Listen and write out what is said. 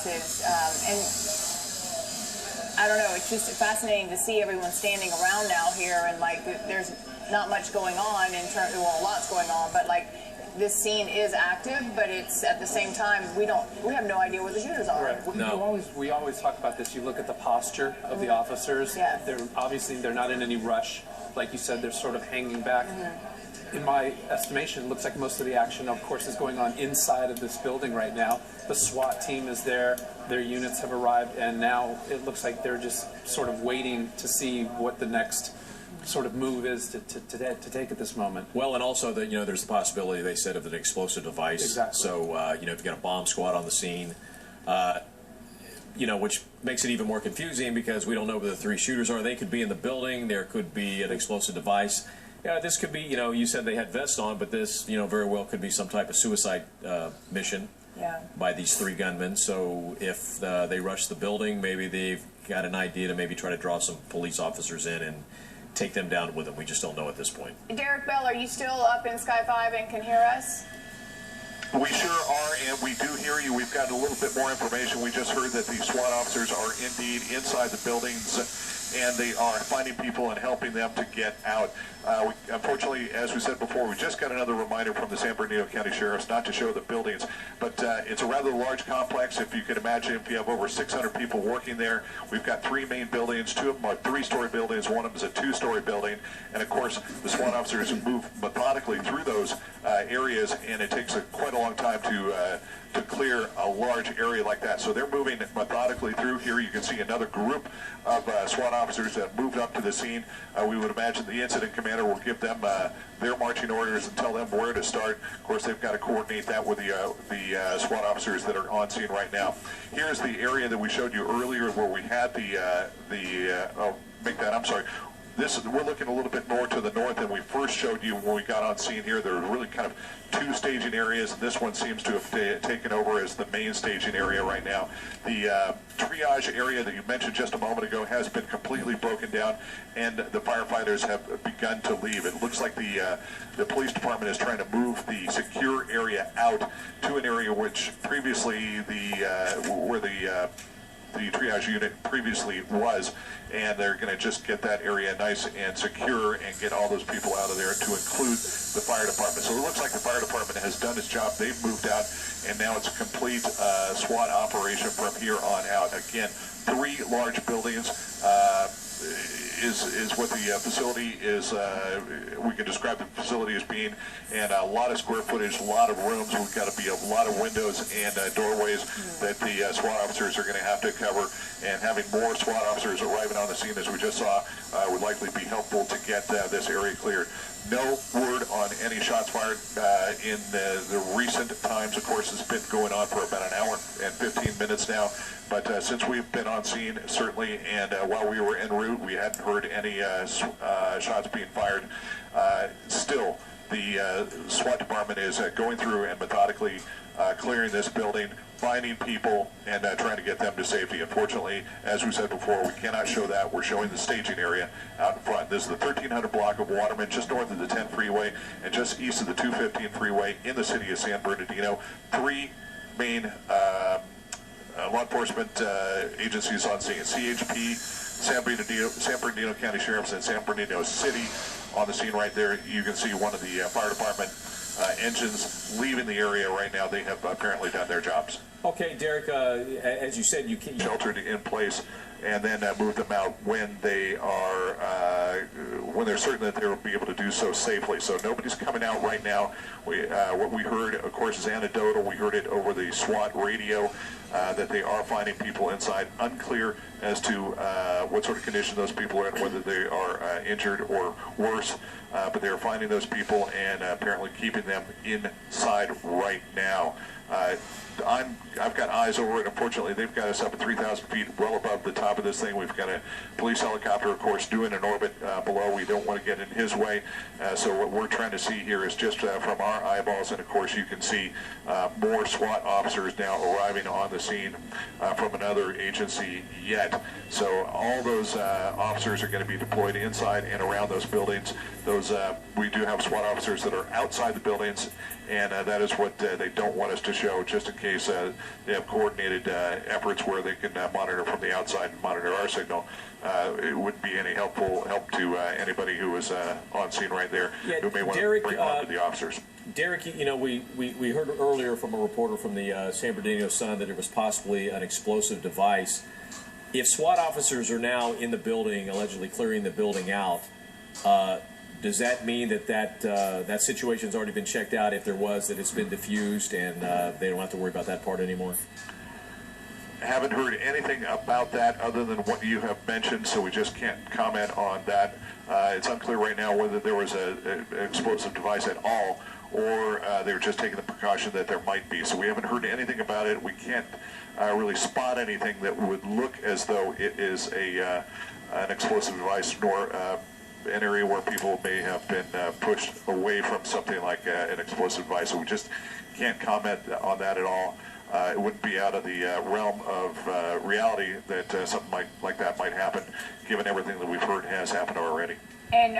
detectives, and I don't know, it's just fascinating to see everyone standing around now here, and like there's not much going on in terms, well, a lot's going on, but like this scene is active, but it's at the same time we have no idea where the shooters are. Right. No. We always talk about this. You look at the posture of the officers. Yeah. They're not in any rush. Like you said, they're sort of hanging back. In my estimation, it looks like most of the action, of course, is going on inside of this building right now. The SWAT team is there. Their units have arrived, and now it looks like they're just sort of waiting to see what the next sort of move is to take at this moment. Well, and also that there's the possibility, they said, of an explosive device. Exactly. So if you got a bomb squad on the scene, which makes it even more confusing because we don't know where the three shooters are. They could be in the building. There could be an explosive device. Yeah, this could be. You said they had vests on, but this very well could be some type of suicide mission. Yeah. By these three gunmen. So if they rush the building, maybe they've got an idea to maybe try to draw some police officers in and take them down with them. We just don't know at this point. Derek Bell, are you still up in Sky 5 and can hear us? We sure are, and we do hear you. We've got a little bit more information. We just heard that the SWAT officers are indeed inside the buildings, and they are finding people and helping them to get out. Unfortunately, as we said before, we just got another reminder from the San Bernardino County Sheriff's not to show the buildings, but it's a rather large complex. If you can imagine, if you have over 600 people working there, we've got three main buildings. Two of them are three-story buildings. One of them is a two-story building, and of course, the SWAT officers move methodically through those areas, and it takes quite a long time to clear a large area like that. So they're moving methodically through here. You can see another group of SWAT officers that moved up to the scene. We would imagine the incident commander will give them their marching orders and tell them where to start. Of course, they've got to coordinate that with the SWAT officers that are on scene right now. Here's the area that we showed you earlier where we had we're looking a little bit more to the north than we first showed you when we got on scene here. There are really kind of two staging areas, and this one seems to have taken over as the main staging area right now. The triage area that you mentioned just a moment ago has been completely broken down, and the firefighters have begun to leave. It looks like the police department is trying to move the secure area out to an area which previously where the triage unit previously was, and they're going to just get that area nice and secure and get all those people out of there, to include the fire department. So it looks like the fire department has done its job. They've moved out, and now it's a complete SWAT operation from here on out. Again, three large buildings is what the facility is. We can describe the facility as being, and a lot of square footage, a lot of rooms. We've got to be a lot of windows and doorways that the SWAT officers are going to have to cover, and having more SWAT officers arriving on the scene, as we just saw, would likely be helpful to get this area cleared. No word on any shots fired in the recent times. Of course, it's been going on for about an hour and 15 minutes now. But since we've been on scene, certainly, and while we were en route, we hadn't heard any shots being fired. Still, the SWAT department is going through and methodically clearing this building, finding people, and trying to get them to safety. Unfortunately, as we said before, we cannot show that. We're showing the staging area out in front. This is the 1300 block of Waterman, just north of the 10 freeway and just east of the 215 freeway in the city of San Bernardino. Three main law enforcement agencies on scene: CHP, San Bernardino County Sheriff's, and San Bernardino City on the scene right there. You can see one of the fire department engines leaving the area right now. They have apparently done their jobs. Okay, Derek, as you said, you can sheltered in place, and then move them out when they are when they're certain that they will be able to do so safely. So nobody's coming out right now. What we heard, of course, is anecdotal. We heard it over the SWAT radio that they are finding people inside. Unclear as to what sort of condition those people are in, whether they are injured or worse. But they are finding those people and apparently keeping them inside right now. I've got eyes over it. Unfortunately, they've got us up at 3,000 feet, well above the top of this thing. We've got a police helicopter, of course, doing an orbit below. We don't want to get in his way. So what we're trying to see here is just from our eyeballs, and of course you can see more SWAT officers now arriving on the scene from another agency yet. So all those officers are going to be deployed inside and around those buildings. We do have SWAT officers that are outside the buildings, and that is what they don't want us to show, just in case they have coordinated efforts where they can monitor from the outside and monitor our signal. It wouldn't be any help to anybody who was on scene right there who may want to bring on to the officers. Derek, we heard earlier from a reporter from the San Bernardino Sun that it was possibly an explosive device. If SWAT officers are now in the building, allegedly clearing the building out, does that mean that situation's already been checked out? If there was, that it's been diffused and they don't have to worry about that part anymore? Haven't heard anything about that other than what you have mentioned, so we just can't comment on that. It's unclear right now whether there was an explosive device at all, or they were just taking the precaution that there might be. So we haven't heard anything about it. We can't really spot anything that would look as though it is an explosive device, nor an area where people may have been pushed away from something like an explosive device. So we just can't comment on that at all. It wouldn't be out of the realm of reality that something like that might happen, given everything that we've heard has happened already. And